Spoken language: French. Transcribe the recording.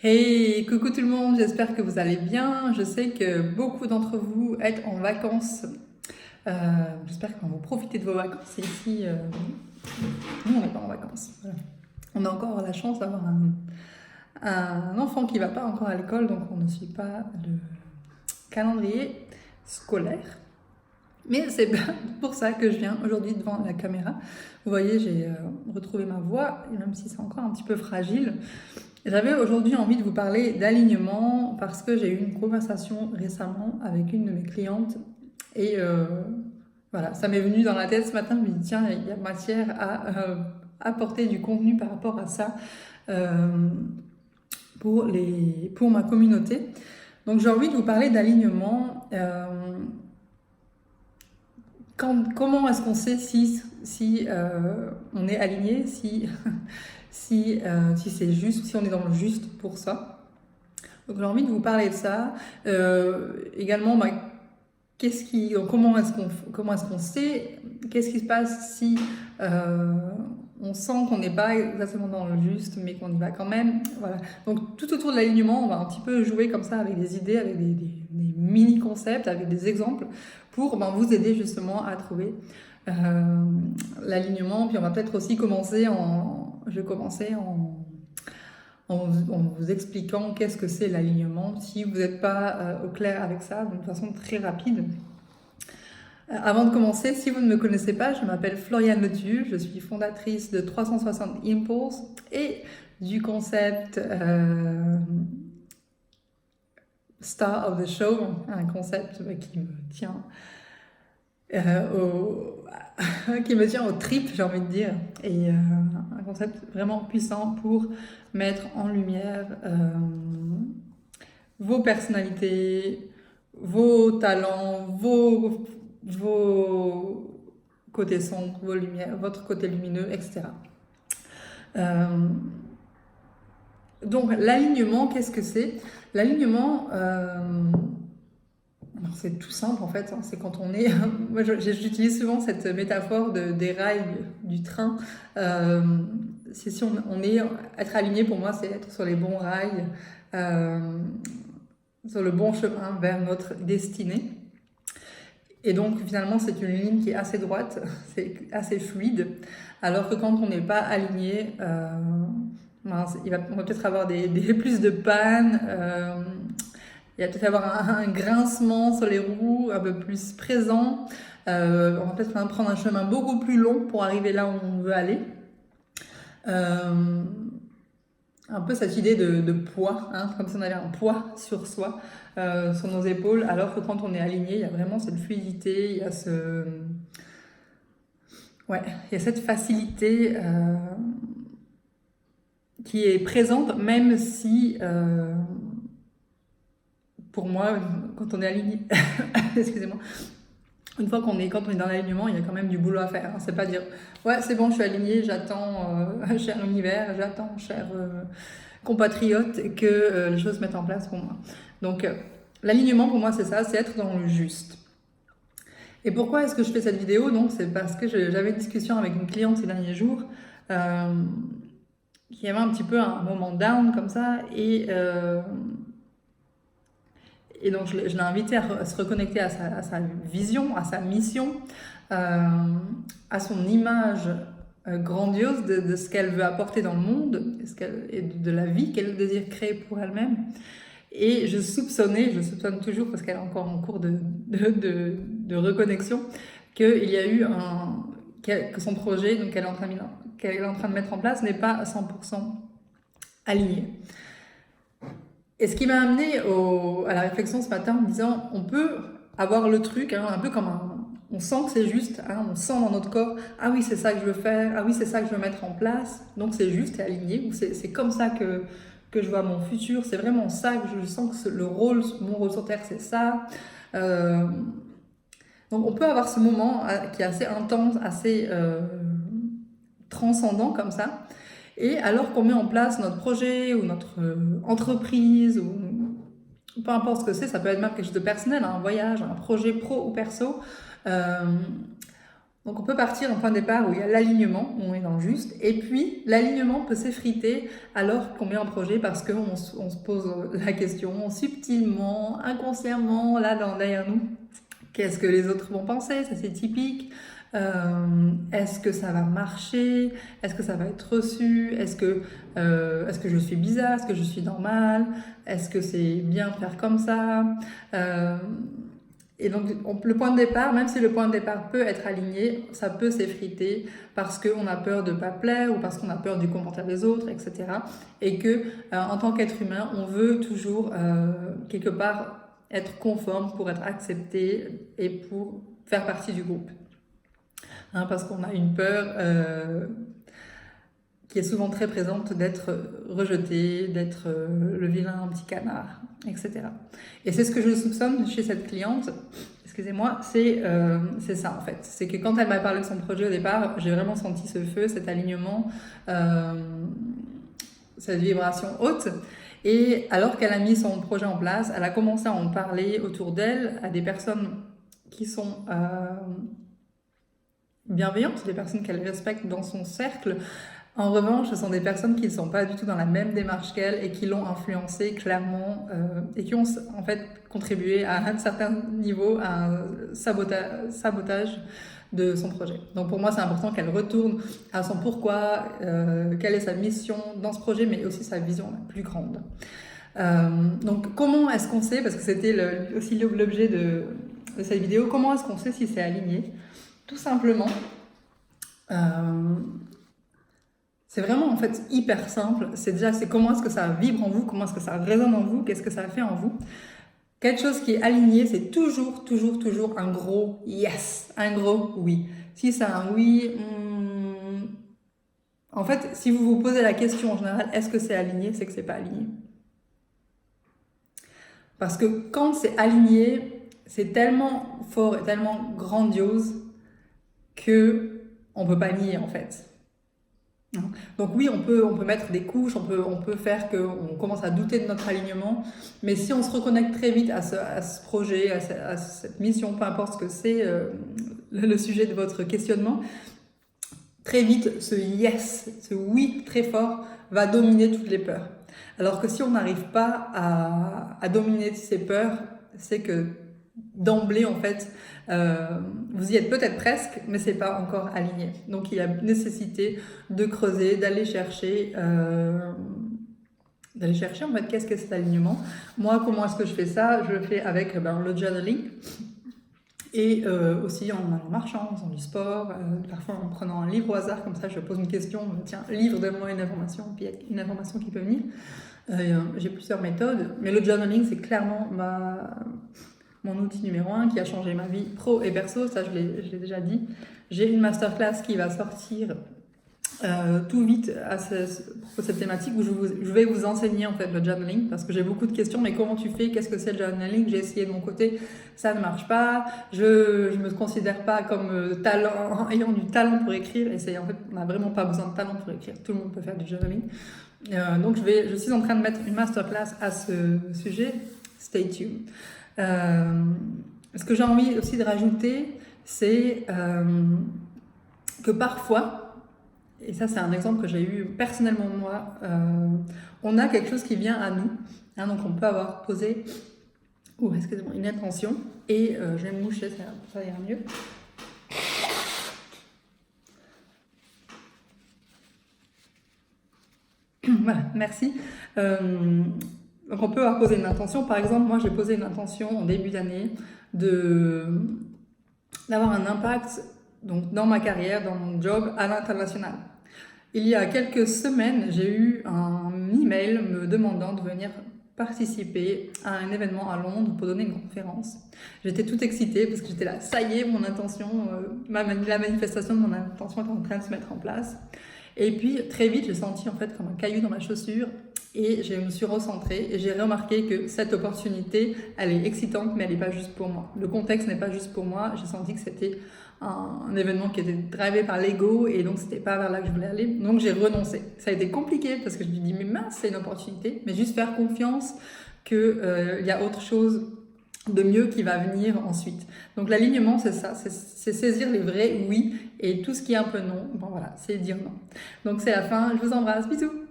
Hey, coucou tout le monde, j'espère que vous allez bien. Je sais que beaucoup d'entre vous êtes en vacances. Euh, J'espère que vous profitez de vos vacances. Et ici, nous, on n'est pas en vacances. Voilà. On a encore la chance d'avoir un enfant qui ne va pas encore à l'école, donc on ne suit pas le calendrier scolaire. Mais c'est pour ça que je viens aujourd'hui devant la caméra. Vous voyez, j'ai retrouvé ma voix, et même si c'est encore un petit peu fragile. J'avais aujourd'hui envie de vous parler d'alignement parce que j'ai eu une conversation récemment avec une de mes clientes et voilà, ça m'est venu dans la tête ce matin. Je me dis tiens, il y a matière à apporter du contenu par rapport à ça euh, pour ma communauté. Donc j'ai envie de vous parler d'alignement. Comment est-ce qu'on sait si on est aligné, si c'est juste, si on est dans le juste pour ça. Donc j'ai envie de vous parler de ça. Également, comment est-ce qu'on sait, qu'est-ce qui se passe si on sent qu'on n'est pas exactement dans le juste, mais qu'on y va quand même. Voilà. Donc tout autour de l'alignement, on va un petit peu jouer comme ça avec des idées, avec des mini-concepts, avec des exemples, pour vous aider justement à trouver l'alignement. Puis on va peut-être aussi je vais commencer en vous expliquant qu'est-ce que c'est l'alignement, si vous n'êtes pas au clair avec ça, d'une façon très rapide. Avant de commencer, si vous ne me connaissez pas, je m'appelle Floriane Letu, je suis fondatrice de 360 Impulse et du concept Star of the Show, un concept qui me tient qui me tient aux tripes, j'ai envie de dire, et un concept vraiment puissant pour mettre en lumière vos personnalités, vos talents, vos côtés sombres, vos lumières, votre côté lumineux, etc. Donc l'alignement, qu'est-ce que c'est? L'alignement, c'est tout simple en fait, hein. C'est quand on est... Moi j'utilise souvent cette métaphore des rails du train. C'est si on est... Être aligné pour moi, c'est être sur les bons rails, sur le bon chemin vers notre destinée. Et donc finalement c'est une ligne qui est assez droite, c'est assez fluide, alors que quand on n'est pas aligné, on va peut-être avoir plus de pannes, il va peut-être avoir un grincement sur les roues un peu plus présent, on va peut-être prendre un chemin beaucoup plus long pour arriver là où on veut aller. Un peu cette idée de poids, hein, comme si on avait un poids sur soi, sur nos épaules, alors que quand on est aligné, il y a vraiment cette fluidité, il y a il y a cette facilité qui est présente, même si, pour moi, quand on est aligné, excusez-moi, quand on est dans l'alignement, il y a quand même du boulot à faire. Hein. C'est pas dire, ouais, c'est bon, je suis aligné, j'attends, cher univers, j'attends, cher compatriote, que les choses se mettent en place pour moi. Donc, l'alignement pour moi, c'est ça, c'est être dans le juste. Et pourquoi est-ce que je fais cette vidéo? Donc, c'est parce que j'avais une discussion avec une cliente ces derniers jours qui avait un petit peu un moment down comme ça et donc, je l'ai invité à se reconnecter à sa vision, à sa mission, à son image grandiose de ce qu'elle veut apporter dans le monde et de la vie qu'elle désire créer pour elle-même. Et je soupçonne toujours, parce qu'elle est encore en cours de reconnexion, qu'il y a eu que son projet, donc qu'elle est en train de mettre en place, n'est pas à 100% aligné. Et ce qui m'a amené à la réflexion ce matin en me disant, on peut avoir le truc, hein, un peu comme on sent que c'est juste, hein, on sent dans notre corps, ah oui c'est ça que je veux faire, ah oui c'est ça que je veux mettre en place, donc c'est juste et aligné, ou c'est comme ça que je vois mon futur, c'est vraiment ça que je sens que mon rôle sur Terre c'est ça. Donc on peut avoir ce moment qui est assez intense, assez transcendant comme ça. Et alors qu'on met en place notre projet ou notre entreprise, ou peu importe ce que c'est, ça peut être même quelque chose de personnel, un voyage, un projet pro ou perso, Donc on peut partir d'un point de départ où il y a l'alignement, où on est dans le juste, et puis l'alignement peut s'effriter alors qu'on met un projet parce qu'on se pose la question subtilement, inconsciemment, là derrière nous. Qu'est-ce que les autres vont penser? Ça c'est typique. Est-ce que ça va marcher? Est-ce que ça va être reçu? Est-ce que je suis bizarre? Est-ce que je suis normale? Est-ce que c'est bien de faire comme ça? Et donc, le point de départ, même si le point de départ peut être aligné, ça peut s'effriter parce qu'on a peur de ne pas plaire ou parce qu'on a peur du commentaire des autres, etc. Et que, en tant qu'être humain, on veut toujours, quelque part, être conforme pour être accepté et pour faire partie du groupe. Hein, parce qu'on a une peur qui est souvent très présente d'être rejeté, d'être le vilain petit canard, etc. Et c'est ce que je soupçonne chez cette cliente, excusez-moi, c'est ça en fait. C'est que quand elle m'a parlé de son projet au départ, j'ai vraiment senti ce feu, cet alignement, cette vibration haute. Et alors qu'elle a mis son projet en place, elle a commencé à en parler autour d'elle à des personnes qui sont bienveillantes, des personnes qu'elle respecte dans son cercle. En revanche, ce sont des personnes qui ne sont pas du tout dans la même démarche qu'elle et qui l'ont influencée clairement et qui ont en fait contribué à un certain niveau à un sabotage de son projet. Donc pour moi, c'est important qu'elle retourne à son pourquoi, quelle est sa mission dans ce projet, mais aussi sa vision la plus grande. Donc comment est-ce qu'on sait, parce que c'était aussi l'objet de cette vidéo, comment est-ce qu'on sait si c'est aligné? Tout simplement, c'est vraiment en fait hyper simple. C'est comment est-ce que ça vibre en vous, comment est-ce que ça résonne en vous, qu'est-ce que ça fait en vous. Quelque chose qui est aligné, c'est toujours un gros yes, un gros oui. Si c'est un oui, en fait, si vous vous posez la question en général, est-ce que c'est aligné, c'est que c'est pas aligné. Parce que quand c'est aligné, c'est tellement fort et tellement grandiose que on peut pas nier en fait. Donc oui, on peut mettre des couches, on peut faire qu'on commence à douter de notre alignement, mais si on se reconnecte très vite à ce projet, à cette mission, peu importe ce que c'est le sujet de votre questionnement, très vite ce yes, ce oui très fort va dominer toutes les peurs. Alors que si on n'arrive pas à dominer ces peurs, c'est que d'emblée en fait vous y êtes peut-être presque, mais c'est pas encore aligné. Donc il y a nécessité de creuser, d'aller chercher en fait qu'est-ce que cet alignement. Moi, comment est-ce que je fais ça? Je le fais avec le journaling et aussi en allant marchant, en faisant du sport, parfois en prenant un livre au hasard, comme ça je pose une question, tiens, livre, donne-moi une information, puis il y a une information qui peut venir. J'ai plusieurs méthodes, mais le journaling c'est clairement mon outil numéro 1 qui a changé ma vie pro et perso, ça je l'ai déjà dit. J'ai une masterclass qui va sortir tout vite pour cette thématique où je vais vous enseigner en fait le journaling parce que j'ai beaucoup de questions, mais comment tu fais, qu'est-ce que c'est le journaling? J'ai essayé de mon côté, ça ne marche pas, je me considère pas comme ayant du talent pour écrire, et en fait on n'a vraiment pas besoin de talent pour écrire, tout le monde peut faire du journaling. Donc je suis en train de mettre une masterclass à ce sujet, stay tuned. Ce que j'ai envie aussi de rajouter, c'est que parfois, et ça c'est un exemple que j'ai eu personnellement moi, on a quelque chose qui vient à nous, hein, donc on peut avoir posé une intention, et je vais me moucher, ça ira mieux. Voilà, merci. Donc on peut avoir posé une intention. Par exemple, moi j'ai posé une intention en début d'année d'avoir un impact donc, dans ma carrière, dans mon job à l'international. Il y a quelques semaines, j'ai eu un email me demandant de venir participer à un événement à Londres pour donner une conférence. J'étais toute excitée parce que j'étais là, ça y est, mon intention, la manifestation de mon intention est en train de se mettre en place. Et puis très vite, j'ai senti en fait comme un caillou dans ma chaussure et je me suis recentrée et j'ai remarqué que cette opportunité, elle est excitante, mais elle n'est pas juste pour moi. Le contexte n'est pas juste pour moi. J'ai senti que c'était un événement qui était drivé par l'ego et donc c'était pas vers là que je voulais aller. Donc j'ai renoncé. Ça a été compliqué parce que je me dis mais mince, c'est une opportunité, mais juste faire confiance qu'il y a autre chose de mieux qui va venir ensuite. Donc l'alignement, c'est ça, c'est saisir les vrais oui et tout ce qui est un peu non, bon voilà, c'est dire non. Donc c'est la fin, je vous embrasse, bisous.